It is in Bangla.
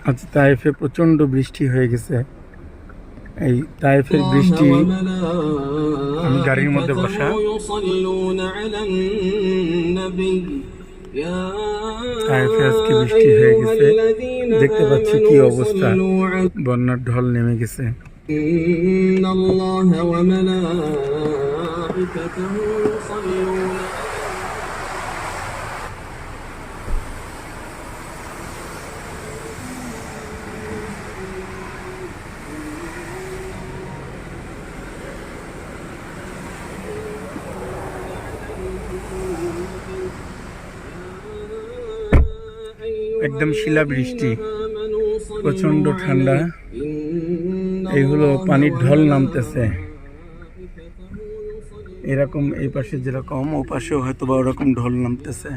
আজ তায়েফে প্রচন্ড বৃষ্টি হয়ে গেছে। এই তায়েফের বৃষ্টি, আমি গাড়ির মধ্যে বসা, তায়েফে আজকে বৃষ্টি হয়ে গেছে। দেখতে পাচ্ছি কি অবস্থা, বন্যার ঢল নেমে গেছে। একদম শিলা বৃষ্টি, প্রচন্ড ঠান্ডা, এইগুলো পানির ঢল নামতেছে এরকম। এই পাশে যেরকম, ও পাশেও হয়তো বা ওরকম ঢল নামতেছে।